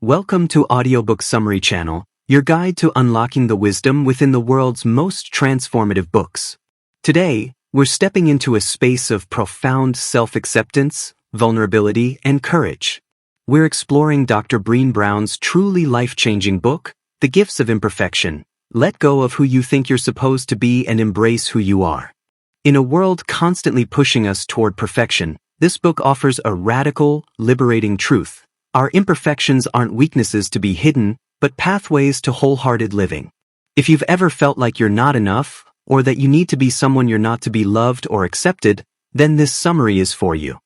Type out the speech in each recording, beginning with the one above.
Welcome to Audiobook Summary Channel, your guide to unlocking the wisdom within the world's most transformative books. Today, we're stepping into a space of profound self-acceptance, vulnerability, and courage. We're exploring Dr. Brené Brown's truly life-changing book, The Gifts of Imperfection. Let go of who you think you're supposed to be and embrace who you are. In a world constantly pushing us toward perfection, this book offers a radical, liberating truth. Our imperfections aren't weaknesses to be hidden, but pathways to wholehearted living. If you've ever felt like you're not enough, or that you need to be someone you're not to be loved or accepted, then this summary is for you.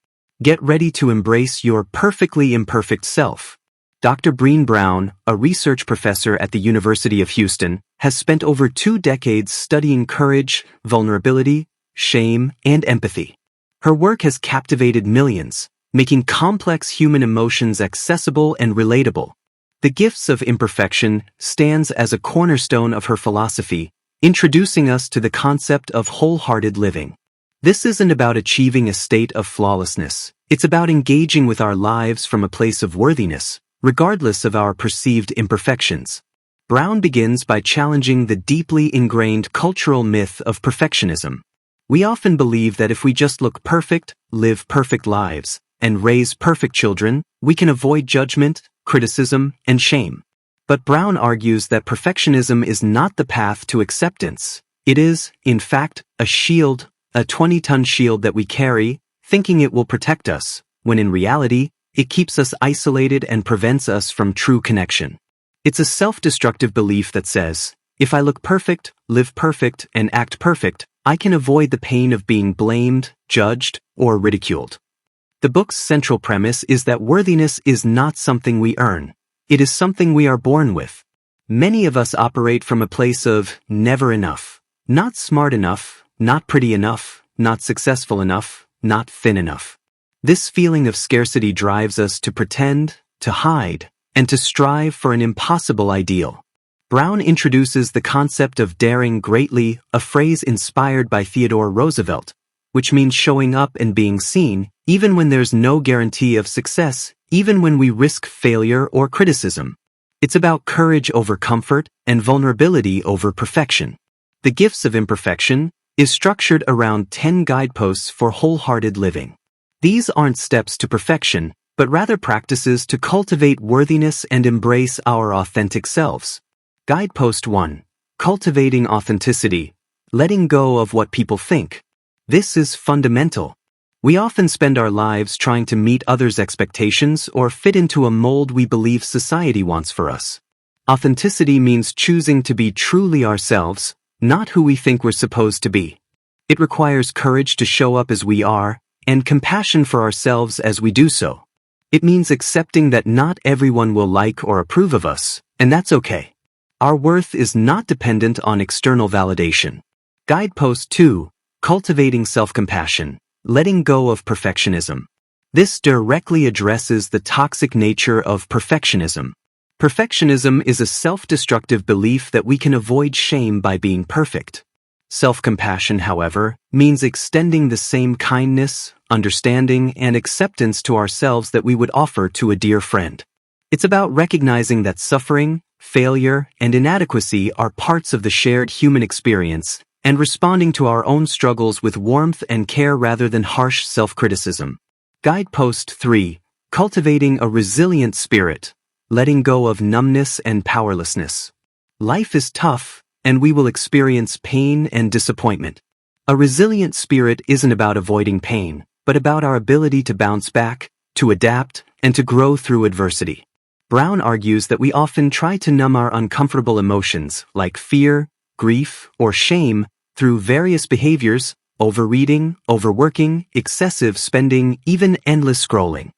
Get ready to embrace your perfectly imperfect self. Dr. Brené Brown, a research professor at the University of Houston, has spent over 2 decades studying courage, vulnerability, shame, and empathy. Her work has captivated millions, making complex human emotions accessible and relatable. The Gifts of Imperfection stands as a cornerstone of her philosophy, introducing us to the concept of wholehearted living. This isn't about achieving a state of flawlessness. It's about engaging with our lives from a place of worthiness, regardless of our perceived imperfections. Brown begins by challenging the deeply ingrained cultural myth of perfectionism. We often believe that if we just look perfect, live perfect lives, and raise perfect children, we can avoid judgment, criticism, and shame. But Brown argues that perfectionism is not the path to acceptance. It is, in fact, a shield, a 20-ton shield that we carry, thinking it will protect us, when in reality, it keeps us isolated and prevents us from true connection. It's a self-destructive belief that says, if I look perfect, live perfect, and act perfect, I can avoid the pain of being blamed, judged, or ridiculed. The book's central premise is that worthiness is not something we earn. It is something we are born with. Many of us operate from a place of never enough. Not smart enough, not pretty enough, not successful enough, not thin enough. This feeling of scarcity drives us to pretend, to hide, and to strive for an impossible ideal. Brown introduces the concept of daring greatly, a phrase inspired by Theodore Roosevelt, which means showing up and being seen, even when there's no guarantee of success, even when we risk failure or criticism. It's about courage over comfort and vulnerability over perfection. The Gifts of Imperfection is structured around 10 guideposts for wholehearted living. These aren't steps to perfection, but rather practices to cultivate worthiness and embrace our authentic selves. Guidepost 1. Cultivating authenticity, letting go of what people think. This is fundamental. We often spend our lives trying to meet others' expectations or fit into a mold we believe society wants for us. Authenticity means choosing to be truly ourselves, not who we think we're supposed to be. It requires courage to show up as we are, and compassion for ourselves as we do so. It means accepting that not everyone will like or approve of us, and that's okay. Our worth is not dependent on external validation. Guidepost 2. Cultivating self-compassion, letting go of perfectionism. This directly addresses the toxic nature of perfectionism. Perfectionism is a self-destructive belief that we can avoid shame by being perfect. Self-compassion, however, means extending the same kindness, understanding, and acceptance to ourselves that we would offer to a dear friend. It's about recognizing that suffering, failure, and inadequacy are parts of the shared human experience, and responding to our own struggles with warmth and care rather than harsh self-criticism. Guidepost 3. Cultivating a resilient spirit, letting go of numbness and powerlessness. Life is tough, and we will experience pain and disappointment. A resilient spirit isn't about avoiding pain, but about our ability to bounce back, to adapt, and to grow through adversity. Brown argues that we often try to numb our uncomfortable emotions, like fear, grief, or shame, through various behaviors, overreading, overworking, excessive spending, even endless scrolling.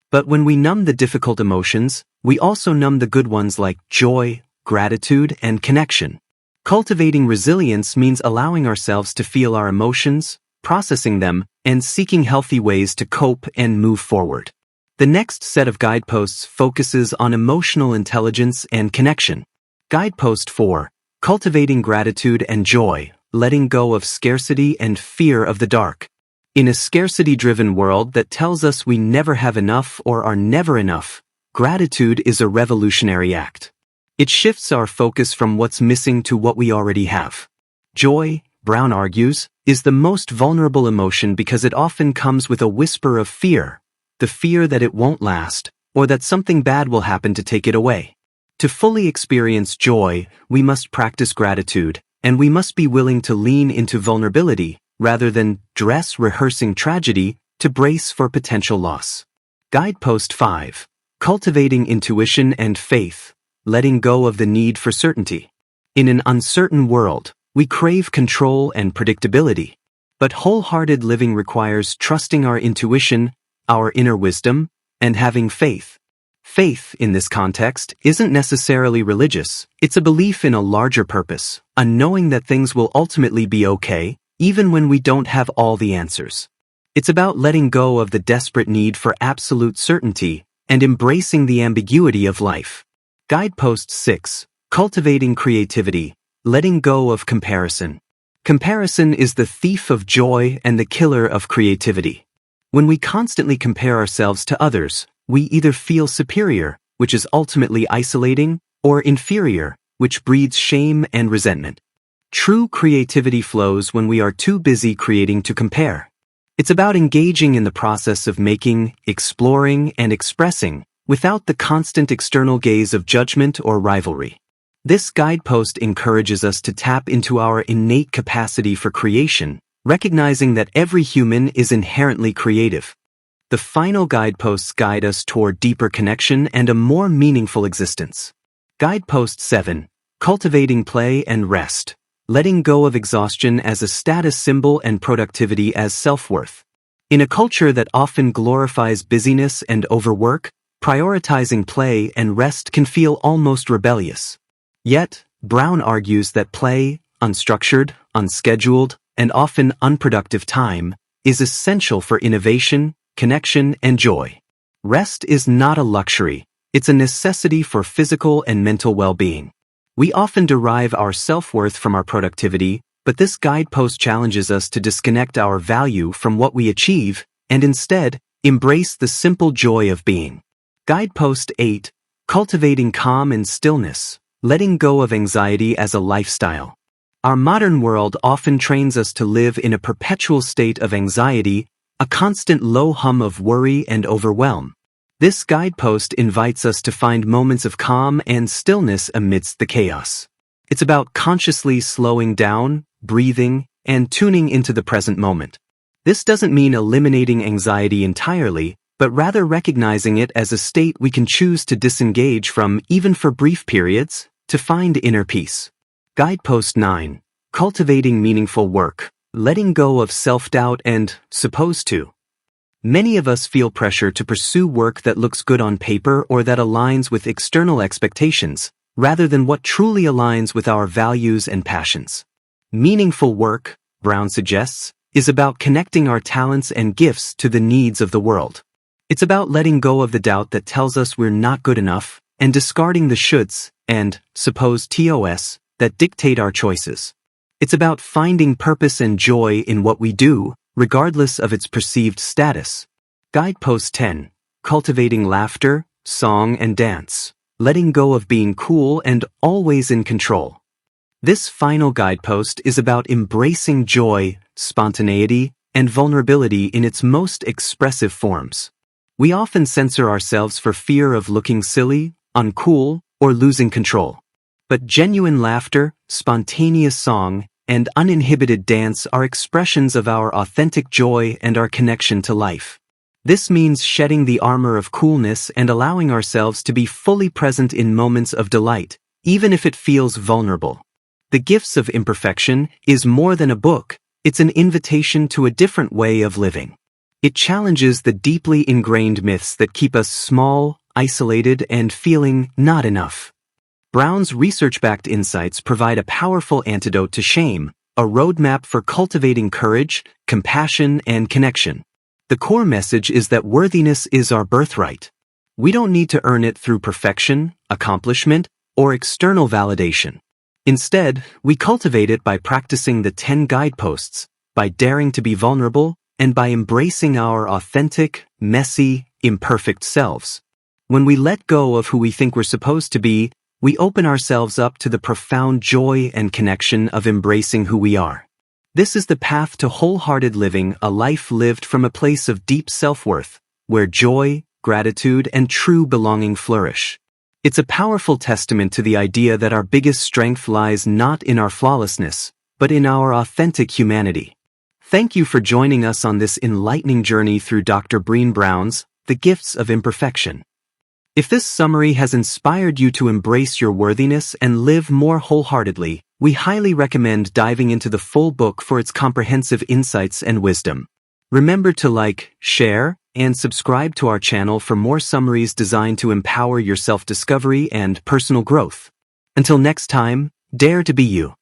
But when we numb the difficult emotions, we also numb the good ones like joy, gratitude, and connection. Cultivating resilience means allowing ourselves to feel our emotions, processing them, and seeking healthy ways to cope and move forward. The next set of guideposts focuses on emotional intelligence and connection. Guidepost 4. Cultivating gratitude and joy, letting go of scarcity and fear of the dark. In a scarcity-driven world that tells us we never have enough or are never enough, Gratitude is a revolutionary act. It shifts our focus from what's missing to what we already have. Joy, Brown argues, is the most vulnerable emotion because it often comes with a whisper of fear, the fear that it won't last, or that something bad will happen to take it away. To fully experience joy, we must practice gratitude, and we must be willing to lean into vulnerability, rather than dress rehearsing tragedy to brace for potential loss. Guidepost 5. Cultivating intuition and faith, letting go of the need for certainty. In an uncertain world, we crave control and predictability. But wholehearted living requires trusting our intuition, our inner wisdom, and having faith. Faith, in this context, isn't necessarily religious. It's a belief in a larger purpose, a knowing that things will ultimately be okay, even when we don't have all the answers. It's about letting go of the desperate need for absolute certainty and embracing the ambiguity of life. Guidepost 6. Cultivating creativity, letting go of comparison. Comparison is the thief of joy and the killer of creativity. When we constantly compare ourselves to others, we either feel superior, which is ultimately isolating, or inferior, which breeds shame and resentment. True creativity flows when we are too busy creating to compare. It's about engaging in the process of making, exploring, and expressing, without the constant external gaze of judgment or rivalry. This guidepost encourages us to tap into our innate capacity for creation, recognizing that every human is inherently creative. The final guideposts guide us toward deeper connection and a more meaningful existence. Guidepost 7. Cultivating play and rest, letting go of exhaustion as a status symbol and productivity as self-worth. In a culture that often glorifies busyness and overwork, prioritizing play and rest can feel almost rebellious. Yet, Brown argues that play, unstructured, unscheduled, and often unproductive time, is essential for innovation, connection, and joy. Rest is not a luxury, it's a necessity for physical and mental well-being. We often derive our self-worth from our productivity, but this guidepost challenges us to disconnect our value from what we achieve and instead embrace the simple joy of being. Guidepost 8. Cultivating calm and stillness, letting go of anxiety as a lifestyle. Our modern world often trains us to live in a perpetual state of anxiety, a constant low hum of worry and overwhelm. This guidepost invites us to find moments of calm and stillness amidst the chaos. It's about consciously slowing down, breathing, and tuning into the present moment. This doesn't mean eliminating anxiety entirely, but rather recognizing it as a state we can choose to disengage from even for brief periods, to find inner peace. Guidepost 9. Cultivating meaningful work, letting go of self-doubt and supposed to. Many of us feel pressure to pursue work that looks good on paper or that aligns with external expectations, rather than what truly aligns with our values and passions. Meaningful work, Brown suggests, is about connecting our talents and gifts to the needs of the world. It's about letting go of the doubt that tells us we're not good enough, and discarding the shoulds and supposed tos that dictate our choices. It's about finding purpose and joy in what we do, regardless of its perceived status. Guidepost 10. Cultivating laughter, song, and dance, letting go of being cool and always in control. This final guidepost is about embracing joy, spontaneity, and vulnerability in its most expressive forms. We often censor ourselves for fear of looking silly, uncool, or losing control. But genuine laughter, spontaneous song, and uninhibited dance are expressions of our authentic joy and our connection to life. This means shedding the armor of coolness and allowing ourselves to be fully present in moments of delight, even if it feels vulnerable. The Gifts of Imperfection is more than a book, it's an invitation to a different way of living. It challenges the deeply ingrained myths that keep us small, isolated, and feeling not enough. Brown's research-backed insights provide a powerful antidote to shame, a roadmap for cultivating courage, compassion, and connection. The core message is that worthiness is our birthright. We don't need to earn it through perfection, accomplishment, or external validation. Instead, we cultivate it by practicing the 10 guideposts, by daring to be vulnerable, and by embracing our authentic, messy, imperfect selves. When we let go of who we think we're supposed to be, we open ourselves up to the profound joy and connection of embracing who we are. This is the path to wholehearted living, a life lived from a place of deep self-worth, where joy, gratitude, and true belonging flourish. It's a powerful testament to the idea that our biggest strength lies not in our flawlessness, but in our authentic humanity. Thank you for joining us on this enlightening journey through Dr. Brené Brown's The Gifts of Imperfection. If this summary has inspired you to embrace your worthiness and live more wholeheartedly, we highly recommend diving into the full book for its comprehensive insights and wisdom. Remember to like, share, and subscribe to our channel for more summaries designed to empower your self-discovery and personal growth. Until next time, dare to be you.